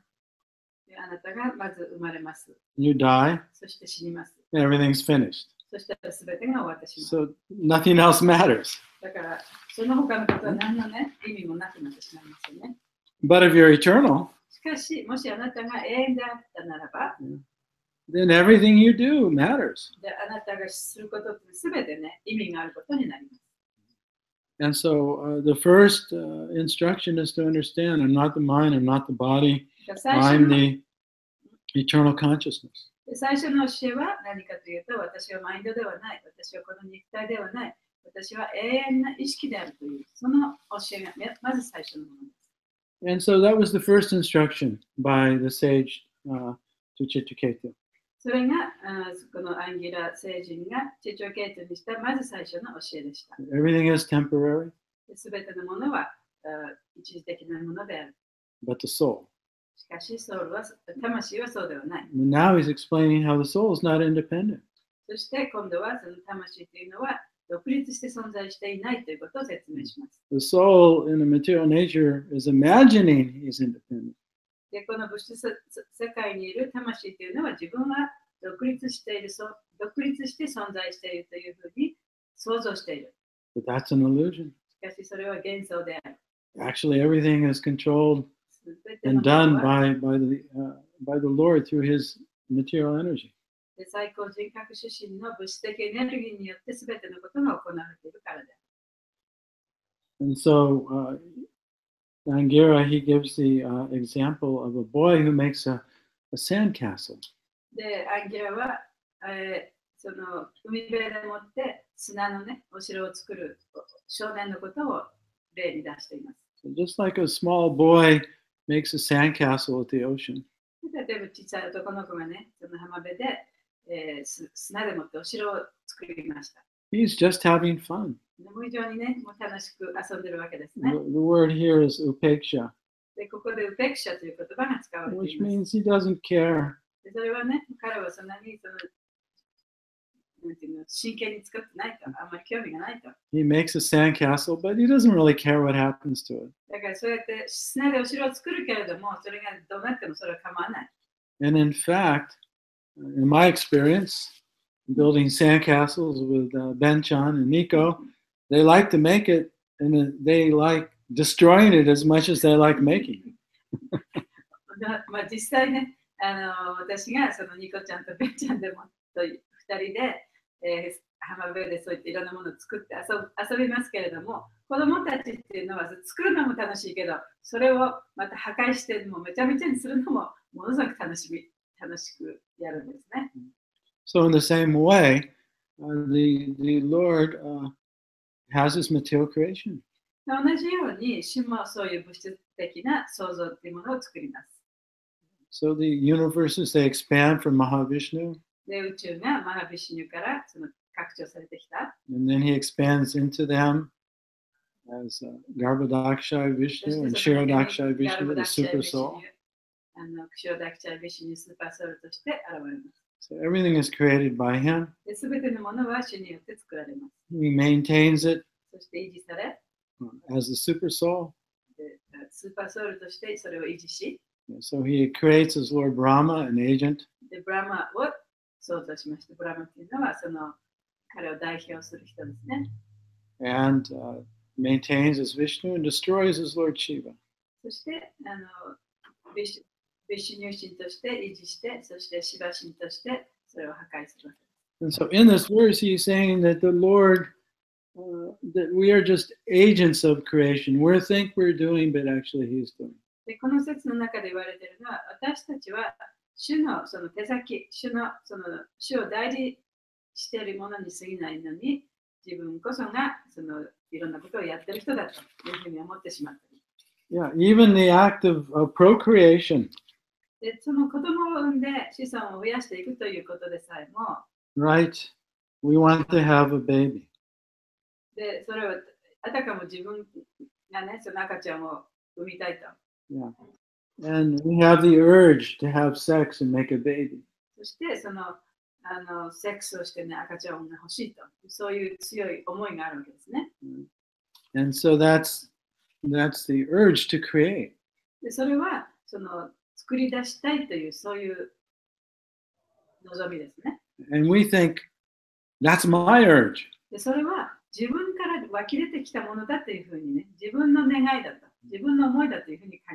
であなたがまず生まれます。 you die, そして死にます。 and everything's finished. そして全てが終わってしまう。 So nothing else matters. だから、その他のことは何のね、意味もなくなってしまいますよね。 But if you're eternal, しかし、もしあなたが永遠であったならば、 then everything you do matters. であなたがすることって全てね、意味があることになります。 And so the first instruction is to understand I'm not the mind, I'm not the body, 最初 I'm の the eternal consciousness. 最初の教えは何かというと、私はマインドではない、私はこの肉体ではない、私は永遠な意識であるという、その教えがまず最初のものです。 And so that was the first instruction by the sage to Chitraketu. それがこのアンギラ聖人がチェチョケートにしたまず最初の教えでした。 Everything is temporary, すべてのものは一時的なものである。 but the soul. しかし、ソウルは魂はそうではない。 And now he's explaining how the soul is not independent. そして今度はその魂というのは独立して存在していないということを説明します。 The soul in the material nature is imagining he's independent. で、この物質世界にいる魂というのは自分は独立している、独立して存在しているというふうに想像している。 But that's an illusion. しかしそれは幻想である。 Actually, everything is controlled すべての and もの done は by the Lord through his material energy. で最高人格主神の物質的エネルギーによってすべてのことが行われているからである。 And so Angira, he gives the example of a boy who makes a sandcastle. で、アンギラは、その海辺でもって砂のね、お城を作る少年のことを例に出しています。 So just like a small boy makes a sandcastle at the ocean, 例えば小さい男の子がね、その浜辺で、砂でもってお城を作りました。 he's just having fun. もう非常にね、もう楽しく遊んでるわけです The, ね。 the word here is upeksha, で、ここでウペクシャという言葉が使われて which います。 means he doesn't care. でそれはね、彼はそんなになんていうの真剣に作ってないと、あんまり興味がないと。 He makes a sandcastle, but he doesn't really care what happens to it. だからそうやって砂でお城を作るけれども、それがどうなってもそれは構わない。 And in fact, in my experience, building sandcastles with Ben-chan and Nico, they like to make it and they like destroying it as much as they like making it. まあ実際ね、私がそのニコちゃんとベンちゃんでもと2人で、浜辺でそういったいろんなものを作って遊びますけれども、子供たちっていうのは作るのも楽しいけど、それをまた破壊してもめちゃめちゃにするのもものすごく楽しくやるんですね。So in the same way, the Lord has his material creation. 同じように、主もそういう物質的な創造っていうものを作ります。 So the universes, they expand from Mahavishnu, で、宇宙がマハビシュニュからその拡張されてきた。 and then he expands into them as Garbhodakshay そ Vishnu して and その中 Kshirodakshai にガル Vishnu, ボダ the クシャイ super ビシュ soul. ニュ、クショダクシャイビシュニュ、スーパーソウルとして現れます。 So everything is created by him. すべてのものは主によって作られます。 He maintains it そして維持され、 as the super soul. でスーパーソウルとしてそれを維持し、 So he creates as Lord Brahma, an agent, でブラマを創造しました。ブラマっていうのはその彼を代表する人ですね。 and maintains as Vishnu and destroys as Lord Shiva. そしてビシュニュ神として維持して、そしてシバ神としてそれを破壊するわけです。 And so in this verse, he's saying that the Lord, that we are just agents of creation. We think we're doing, but actually he's doing. でこの説の中で言われているのは、私たちは主のその手先、主を代理しているものに過ぎないのに、自分こそがそのいろんなことをやってる人だというふうに思ってしまった。 Yeah, even the act of procreation, でその子供を産んで子孫を増やしていくということでさえも、 right? We want to have a baby. でそれをあたかも自分がね、その赤ちゃんを産みたいと。 Yeah. And we have the urge to have sex and make a baby. そしてそのセックスをしてね、赤ちゃんが欲しいと。そういう強い思いがあるわけですね。 And so that's That's the urge to create. でそれはその作り出したいというそういう望みですね。And we think, that's my urge. でそれは自分から湧き出てきたものだというふうにね、自分の願いだと、自分の思いだというふうに考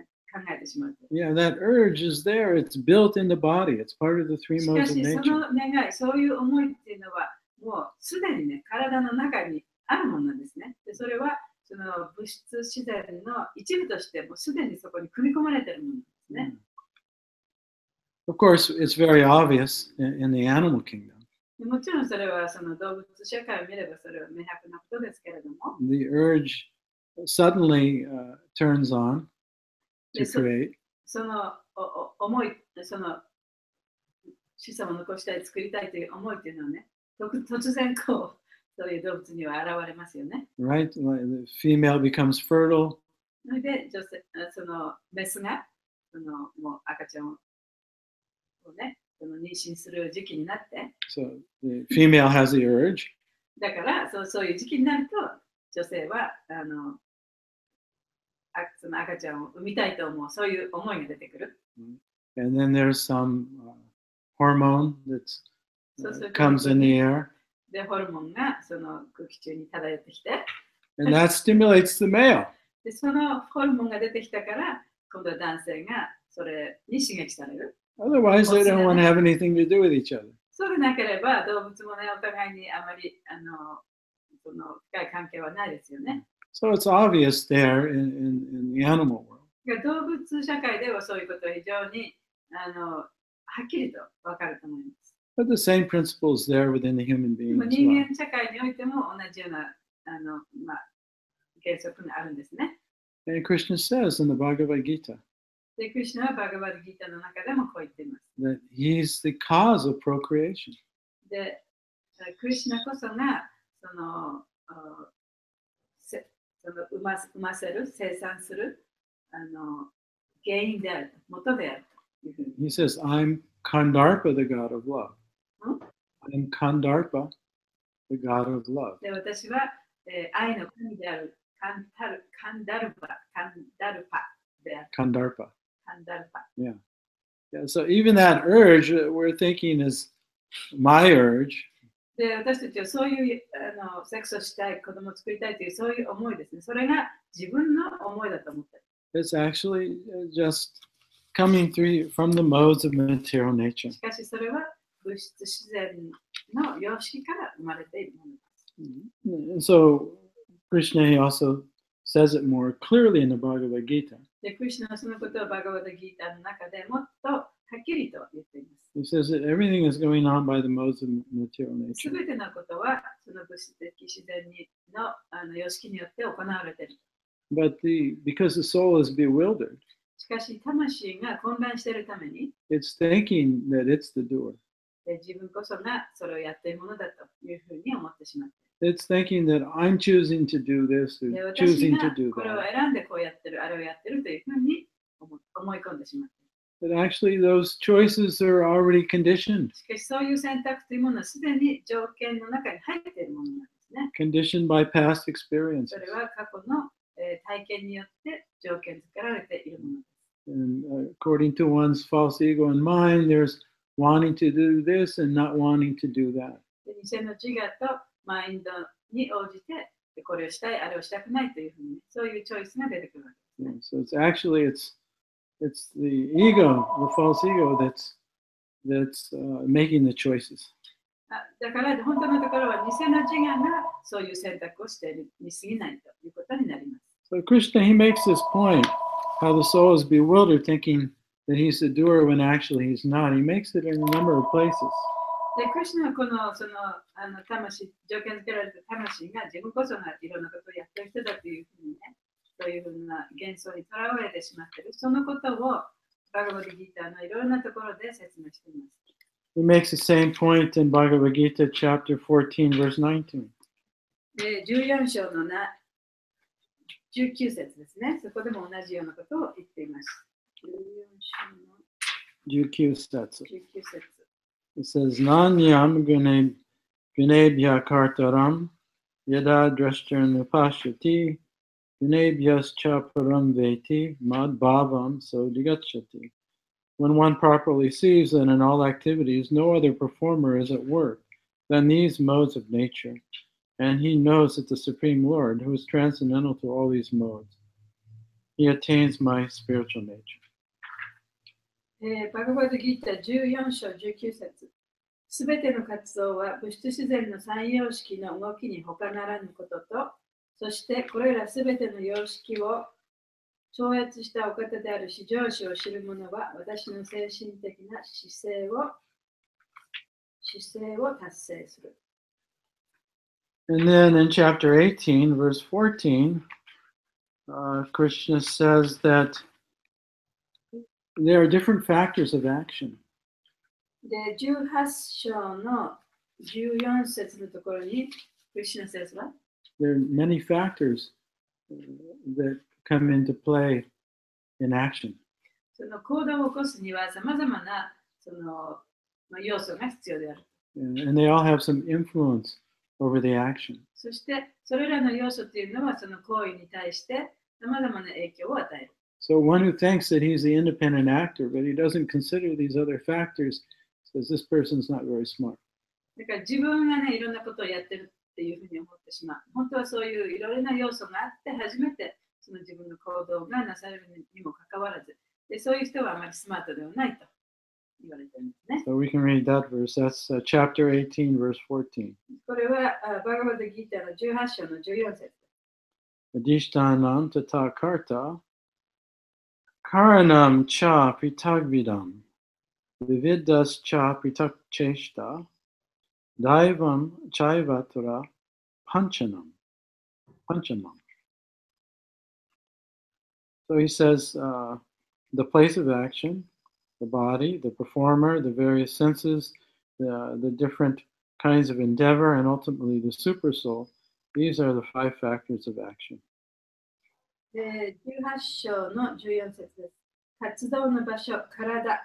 えてしまう。Yeah, that urge is there. It's built in the body. It's part of the three しか modes of し、そ nature. の願い、そういう思いっていうのは、もうすでにね、体の中にあるものなんですね。でそれは、その物質自然の一部として、もうすでにそこに組み込まれているものですね。Of course, it's very obvious in the animal kingdom. でもちろんそれはその動物社会を見ればそれは明白なことですけれども、The urge suddenly turns on to でそ create. その思い、その子孫を残したい、作りたいという思いっていうのはね、突然こう、そういう動物には現れますよね。Right? The female becomes fertile. それでそのメスがそのもう赤ちゃんをね、その妊娠する時期になって、So the female has the urge. だからそういう時期になると、女性はその赤ちゃんを産みたいと思う、そういう思いが出てくる。And then there's some hormone that comes in the air. で、ホルモンがその空気中に漂ってきて、And that stimulates the male. でそのホルモンが出てきたから、今度は男性がそれに刺激される。Otherwise, they don't want to have anything to do with each other. そうでなければ、動物もね、お互いにあまりその深い関係はないですよね。So it's obvious there in the animal world. 動物社会ではそういうことは非常にはっきりと分かると思います。But the same principle is there within the human で being も as 人 well. 間社会においても同じような原則があるんですね。And Krishna says in the Bhagavad Gita で、クリシュナはバガバッドギータの中でもこう言っています。that he's the cause of procreation. で、クリシュナこそがその生ませる、生産する原因である、元であるというふうに。He says, I'm Kandarpa, the god of love. Hmm? I'm Kandarpa, the god of love. で、私は、愛の神であるカンダルパである。Kandarpa. カンダルパ。 Yeah. So even that urge we're thinking is my urge. で、私たちはそういうセックスをしたい、子供を作りたいというそういう思いですね。それが自分の思いだと思ってる。It's actually just coming from the modes of material nature. しかしそれは物質自然の様式から生まれているものです。And so Krishna he also says it more clearly in the Bhagavad Gita. で、クリシュナはそのことをバガバッドギータの中でもっとはっきりと言っています。He says that everything is going on by the modes of material す nature. べてのことはその物質的自然の様式によって行われている。But because the soul is bewildered, しかし、魂が混乱しているために、 it's thinking that it's the doer. 自分こそがそれをやっているものだというふうに思ってしまって It's thinking that I'm choosing to do this い or る。私 choosing が to do これを that. 選んでこうやってる、あれをやってるというふうに思い込んでしまっている。 But actually, those choices are already conditioned, しかし、そういう選択というものはすでに条件の中に入っているものなんですね。 conditioned by past experiences. それは過去の体験によって条件付けられているものです。 And according to one's false ego and mind, there's wanting to do this and not wanting to do that. で、偽の自我とマインドに応じてこれをしたい、あれをしたくないというふうに、そういうチョイスが出てくるわけですね。 So it's actually it's the ego, the false ego that's making the choices. だから本当のところは偽の自我がそういう選択をしているに過ぎないということになります。 So Krishna, he makes this point, how the soul is bewildered, thinking that he's the doer when actually he's not. He makes it in a number of places. で、クリシュナはこの魂、条件付けられた魂が自分こそがいろんなことをやってる人だというふうにね、そういうふうな幻想にとらわれてしまっている。そのことをバガバッドギーターのいろんなところで説明しています。He makes the same point in Bhagavad Gita chapter 14, verse 19. で、14章の19節ですね。そこでも同じようなことを言っています。14章の19節. 19節。It says, Nanyam gunebhya kartaram yada drashtarnupashyati Vinebhyascha param veti mad bhavam sodigachati. When one properly sees that in all activities no other performer is at work than these modes of nature, and he knows that the Supreme Lord, who is transcendental to all these modes, he attains my spiritual nature. バガバドギータ14章19節すべての活動は物質自然の三様式の動きに他ならぬことと、そしてこれらすべての様式を超越したお方である至上主を知る者は私の精神的な姿勢を達成する。And then in chapter 18, verse 14, Krishna says that there are different factors of action. で、18章の14節のところに、クリシュナ says は There are many factors that come into play in action. その行動を起こすにはさまざまなその要素が必要である。And they all have some influence over the action. そしてそれらの要素というのはその行為に対してさまざまな影響を与える。So one who thinks that he's the independent actor, but he doesn't consider these other factors, says this person's not very smart. だから自分がね、いろんなことをやってるっていうふうに思ってしまう。本当はそういういろいろな要素があって初めてその自分の行動がなされるにもかかわらず、でそういう人はあまりスマートではないと言われてるんですね。So we can read that verse. That's chapter 18, verse 14. これはバガバドギータの18章の14節。Adishtanam tata karta karanam cha pritagvidam vividas cha pritak cheshta daivam chaivatura panchanam. So he says the place of action, the body, the performer, the various senses, the different kinds of endeavor, and ultimately the supersoul. These are the 5 factors of action. で18章の14節です。活動の場所、体、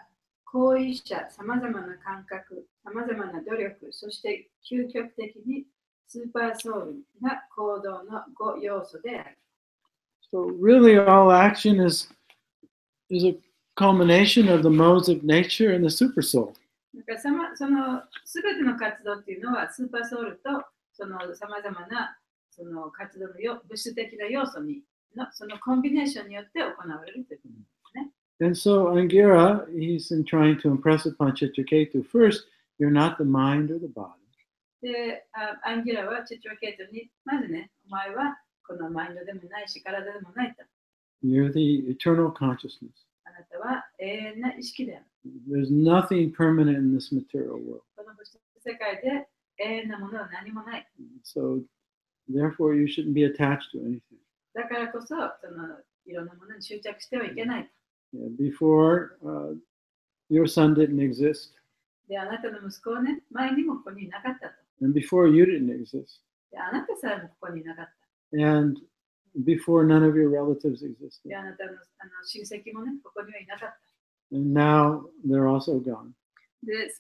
行為者、さまざまな感覚、さまざまな努力、そして究極的にスーパーソウルが行動の5要素である。So really all action is a culmination of the modes of nature and the supersoul. だからそのすべての活動っていうのはスーパーソウルとそのさまざまなその活動の物質的な要素にのそのコンビネーションによって行われるということですね。And so Angira, he's trying to impress upon Chitraketu, first, you're not the mind or the body. で、アンギラはチトラケイトに、まずね、お前はこのマインドでもないし、体でもないと。You're the eternal consciousness. あなたは永遠な意識である。There's nothing permanent in this material world. この物質世界で永遠なものは何もない。So therefore you shouldn't be attached to anything. だからこそ、そのいろんなものに執着してはいけない。Before, your son didn't exist. で、あなたの息子はね、前にもここにいなかったと。And before you didn't exist. で、あなたさえもここにいなかった。And before none of your relatives existed. で、あなたの親戚もね、ここにはいなかった。And now they're also gone. で、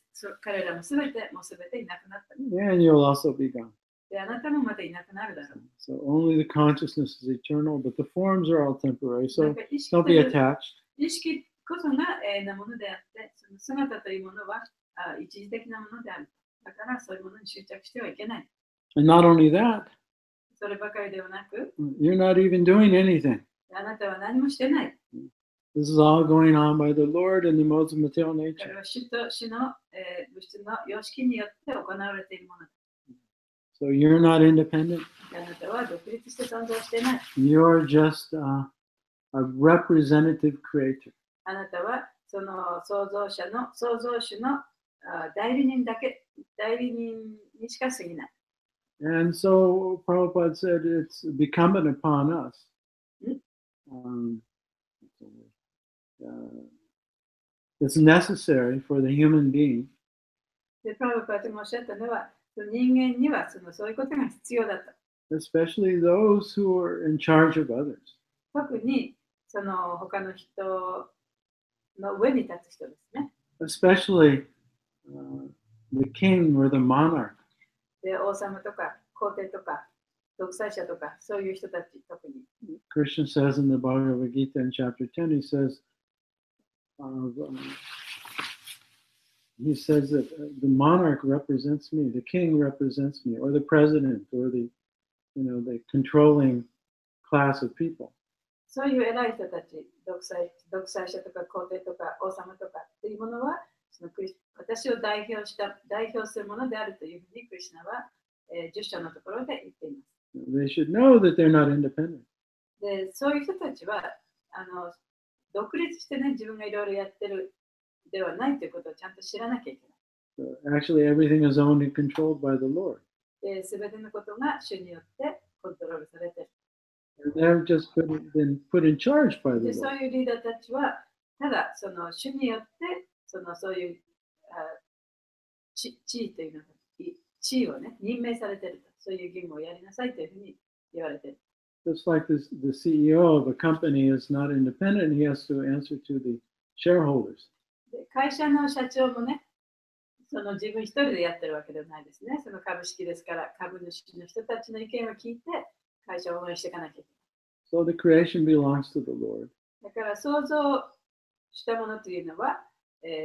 彼らもすべていなくなった。And you'll also be gone. で、あなたもまたいなくなるだろう。So only the consciousness is eternal, but the forms are all temporary. So don't be attached. 意識こそが永遠なものであって、その姿というものは一時的なものである。だからそういうものに執着してはいけない。And not only that, そればかりではなく、you're not even doing anything. あなたは何もしてない。This is all going on by the Lord and the modes of material そ nature. れは主と主の物質の様式によって行われているものだ。So you're not independent. あなたは独立して存在してない。You're just a representative creator. あなたはその創造主の代理人にしか過ぎない。And so Prabhupada said it's incumbent upon us. It's necessary for the human being で、プラブパートがおっしゃったのは、人間にはそういうことが必要だと。especially those who are in charge of others. 特にその他の人の上に立つ人ですね。Especially the king or the monarch. で、王様とか皇帝とか独裁者とかそういう人たち特に。Krishna says in the Bhagavad Gita in chapter 10, he says that the monarch represents me, the king represents me, or the president, or the controlling class of people. そういう偉い人たち、独裁者とか皇帝とか王様とかっていうものは、私を代表するものであるというふうにクリシュナは、10章のところで言っています。They should know that they're not independent. で、そういう人たちは独立してね、自分がいろいろやってるではないということをちゃんと知らなきゃいけない。So actually, everything is owned and controlled by the Lord. すべてのことが主によってコントロールされている。And they've just been put in charge by the で、そう Lord. いうリーダーたちは、ただその主によってそういう地位というの地位をね、任命されていると。そういう義務をやりなさいというふうに言われている。Just like the CEO of a company is not independent, he has to answer to the shareholders. で、会社の社長もね、自分一人でやってるわけではないですね。その株式ですから、株主の人たちの意見を聞いて、会社を応援していかなきゃいけない。So the creation belongs to the Lord. だから創造したものというのは、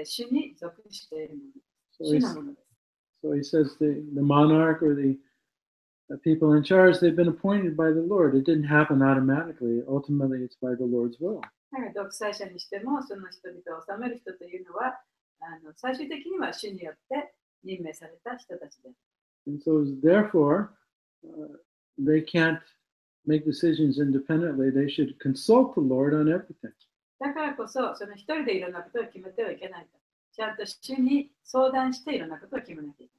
主に属しているもの。主のものです。So he says the monarch or the people in charge, they've been appointed by the Lord. It didn't happen automatically. Ultimately, it's by the Lord's will. 独裁者にしても、その人々を治める人というのは、最終的には主によって任命された人たちです。And so therefore, they can't make decisions independently. They should consult the Lord on everything. だからこそ、その一人でいろんなことを決めてはいけないと。ちゃんと主に相談していろんなことを決めなきゃいけない。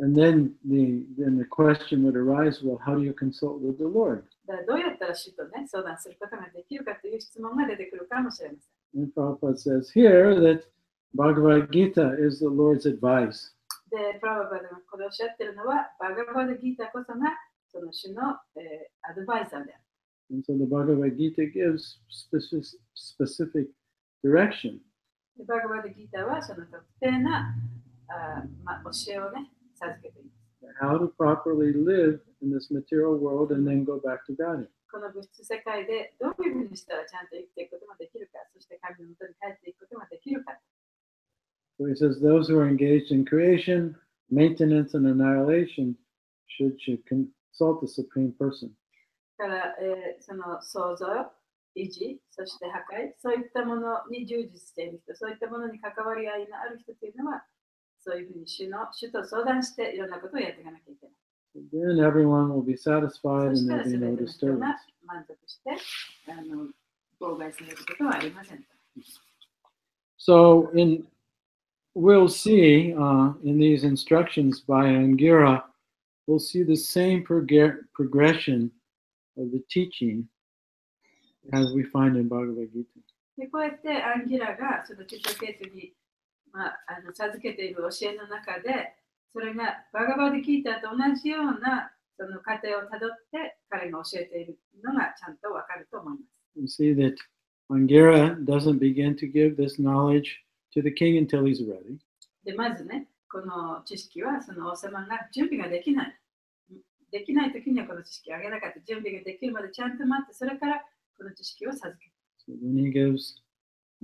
And then the question would arise, well, how do you consult with the Lord? だからどうやったら主とね、相談することができるかという質問が出てくるかもしれません。And Prabhupada says here that Bhagavad Gita is the Lord's advice. で、プラババでこれをおっしゃってるのは、バガバダギータこそがその主の、アドバイザーである。And so the Bhagavad Gita gives specific direction. で、バガバダギータはその特定な教えをね、授けています。How to properly live in this material world and then go back to God. この物質世界でどういうふうにしたらちゃんと生きていくことができるか、そして神の元に帰っていくことができるか。So he says those who are engaged in creation, maintenance, and annihilation should consult the Supreme Person. から、その創造、維持、そして破壊、そういったものに従事している人、そういったものに関わり合いのある人というのは、そういうふうに主と相談していろんなことをやっていかなきゃいけない。Then everyone will be satisfied そ and した there'll ら be 全 no ての人が disturbance. 満足して妨害されることはありません。So we'll see in these instructions by Angira, we'll see the same progression of the teaching as we find in Bhagavad Gita. でこうやってアンギラがそのティトケートに、授けている教えの中で、それがバガバディギータと同じようなその過程をたどって彼が教えているのがちゃんとわかると思います。You see that Angira doesn't begin to give this knowledge to the king until he's ready. でまずね、この知識はその王様が準備ができない。できないときにはこの知識をあげなかった。準備ができるまでちゃんと待って、それからこの知識を授ける。So then he gives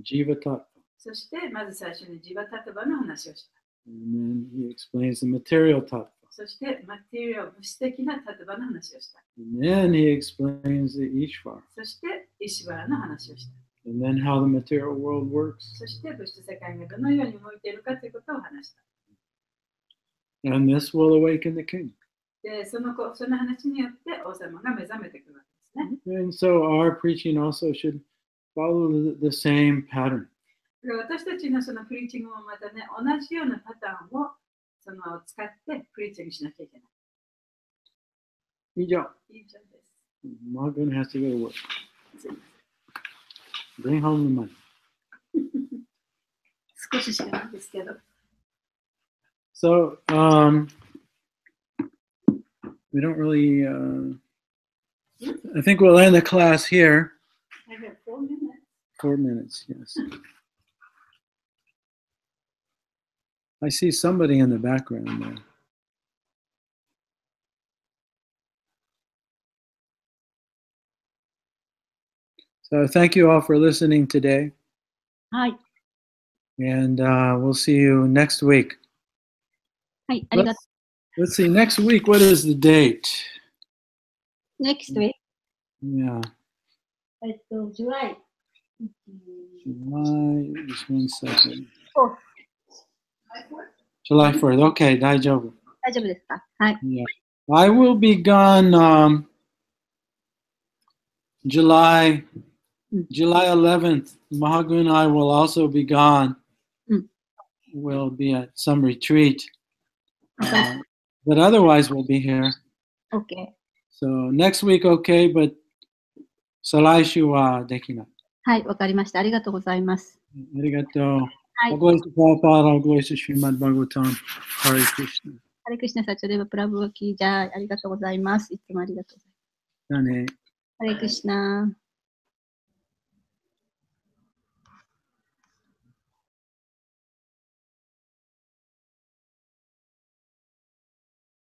Jiva Tattva. そしてまず最初にジバタトバの話をした。And then he explains the material tattva. そしてマテリアル、物質的なタトバの話をした。And then he explains the Ishvara. そしてイシュバラの話をした。And then how the material world works. そして物質世界がどのように動いているかということを話した。And this will awaken the king. で、その話によって王様が目覚めてくるわけですね。And so our preaching also should follow the same pattern. 私たちのそのプリーチングもまたね、同じようなパターンを使ってプリーチングしなきゃいけない。以上。以上です。Marvin has to go to work. Bring home the money. 少ししかないですけど。So, we don't really, I think we'll end the class here. I have 4 minutes. 4 minutes, yes. I see somebody in the background there. So thank you all for listening today, はい。 and we'll see you next week. はい、ありがと Let's see, next week, what is the date? う。Next week? Yeah, July. July, just 1 second. Oh, July 4th, okay, 大丈夫. 大丈夫ですか？はい。 Yeah. I will be gone July 11th. Mahagu and I will also be gone. We'll be at some retreat. But otherwise we'll be here. OK。 So next week okay, but 再来週はできない。はい、わかりました。ありがとうございます。ありがとう。はい。おごいすパーパーラ、おごいすシューマッバグタン。ハレクリシナ。ハレクリシナサチャデバプラブワキージャー、ありがとうございます。いつもありがとうございます。だね。ハレクリシナ。